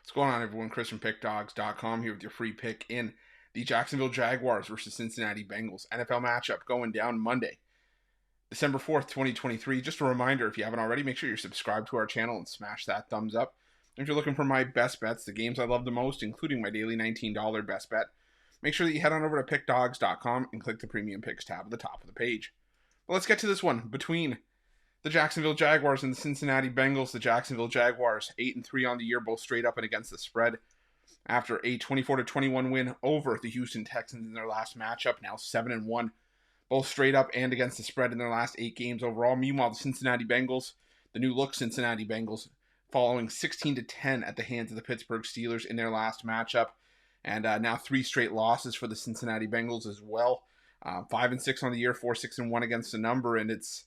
What's going on, everyone? Chris from Pickdawgz.com here with your free pick in the Jacksonville Jaguars versus Cincinnati Bengals NFL matchup going down Monday, December 4th, 2023. Just a reminder, if you haven't already, make sure you're subscribed to our channel and smash that thumbs up. If you're looking for my best bets, the games I love the most, including my daily $19 best bet, make sure that you head on over to Pickdawgz.com and click the Premium Picks tab at the top of the page. But let's get to this one between the Jacksonville Jaguars and the Cincinnati Bengals. The Jacksonville Jaguars, 8-3 on the year, both straight up and against the spread. After a 24-21 win over the Houston Texans in their last matchup, now 7-1, both straight up and against the spread in their last 8 games overall. Meanwhile, the Cincinnati Bengals, the new look Cincinnati Bengals, following 16-10 at the hands of the Pittsburgh Steelers in their last matchup, and now 3 straight losses for the Cincinnati Bengals as well. 5-6 on the year, 4-6-1 against the number, and it's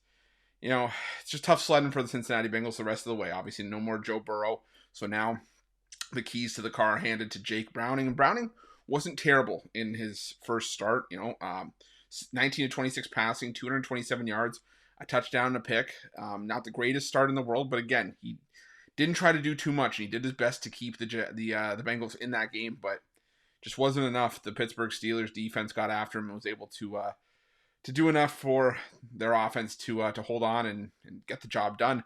just tough sledding for the Cincinnati Bengals the rest of the way. Obviously, no more Joe Burrow. So now the keys to the car are handed to Jake Browning. And Browning wasn't terrible in his first start. 19-26 passing, 227 yards, a touchdown and a pick. Not the greatest start in the world, but again, he didn't try to do too much. He did his best to keep the Bengals in that game, but just wasn't enough. The Pittsburgh Steelers defense got after him and was able to do enough for their offense to hold on and get the job done.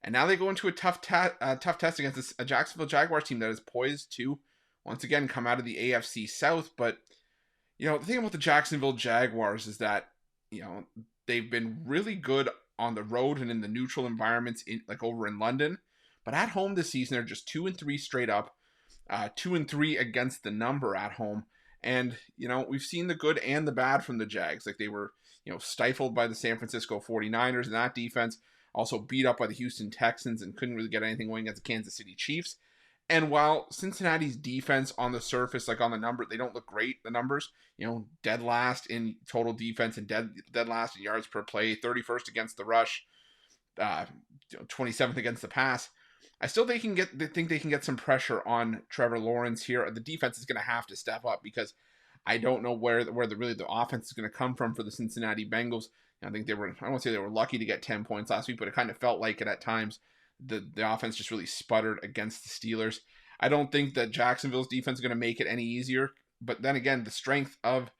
And now they go into a tough test against a Jacksonville Jaguars team that is poised to, once again, come out of the AFC South. But, the thing about the Jacksonville Jaguars is that, they've been really good on the road and in the neutral environments, over in London. But at home this season, they're just 2-3 straight up, 2-3 against the number at home. And, we've seen the good and the bad from the Jags. Like, they were, stifled by the San Francisco 49ers in that defense, also beat up by the Houston Texans and couldn't really get anything going against the Kansas City Chiefs. And while Cincinnati's defense on the surface, on the number, they don't look great, the numbers, dead last in total defense and dead last in yards per play, 31st against the rush, 27th against the pass. I still think they can get some pressure on Trevor Lawrence here. The defense is going to have to step up because I don't know where the offense is going to come from for the Cincinnati Bengals. I think I won't say they were lucky to get 10 points last week, but it kind of felt like it at times. The offense just really sputtered against the Steelers. I don't think that Jacksonville's defense is going to make it any easier. But then again, the strength of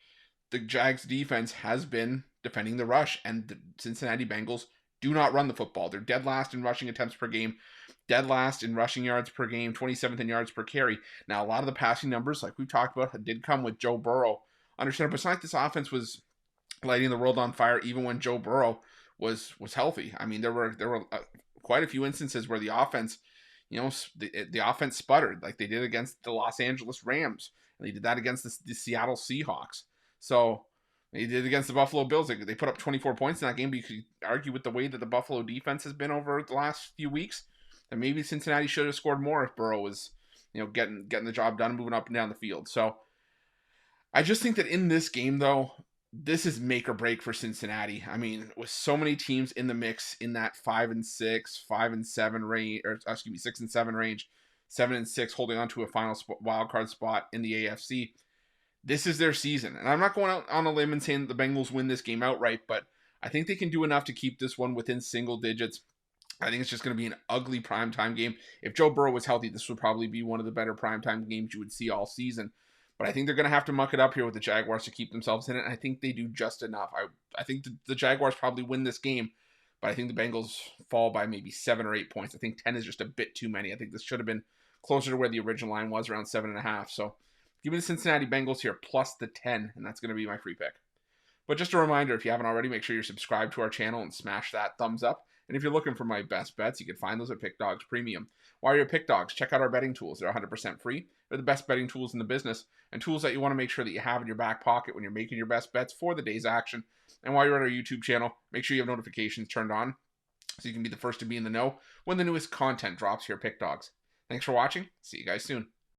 the Jags defense has been defending the rush, and the Cincinnati Bengals do not run the football. They're dead last in rushing attempts per game, dead last in rushing yards per game, 27th in yards per carry. Now, a lot of the passing numbers, like we've talked about, did come with Joe Burrow. Understand, but it's not like this offense was lighting the world on fire even when Joe Burrow was healthy. I mean, there were quite a few instances where the offense, the offense sputtered, like they did against the Los Angeles Rams, and they did that against the Seattle Seahawks. So they did against the Buffalo Bills. They put up 24 points in that game, but you could argue with the way that the Buffalo defense has been over the last few weeks, that maybe Cincinnati should have scored more if Burrow was, getting the job done, moving up and down the field. So I just think that in this game, though, this is make or break for Cincinnati. I mean, with so many teams in the mix in that 5-6, 5-7 range, or 6-7 range, 7-6 holding on to a final wild card spot in the AFC. This is their season. And I'm not going out on a limb and saying that the Bengals win this game outright, but I think they can do enough to keep this one within single digits. I think it's just going to be an ugly primetime game. If Joe Burrow was healthy, this would probably be one of the better primetime games you would see all season. But I think they're going to have to muck it up here with the Jaguars to keep themselves in it. And I think they do just enough. I think the Jaguars probably win this game, but I think the Bengals fall by maybe 7 or 8 points. I think 10 is just a bit too many. I think this should have been closer to where the original line was, around 7.5. So give me the Cincinnati Bengals here plus the 10, and that's going to be my free pick. But just a reminder, if you haven't already, make sure you're subscribed to our channel and smash that thumbs up. And if you're looking for my best bets, you can find those at Pick Dawgz Premium. While you're at Pick Dawgz, check out our betting tools. They're 100% free. They're the best betting tools in the business, and tools that you want to make sure that you have in your back pocket when you're making your best bets for the day's action. And while you're at our YouTube channel, make sure you have notifications turned on so you can be the first to be in the know when the newest content drops here at Pick Dawgz. Thanks for watching. See you guys soon.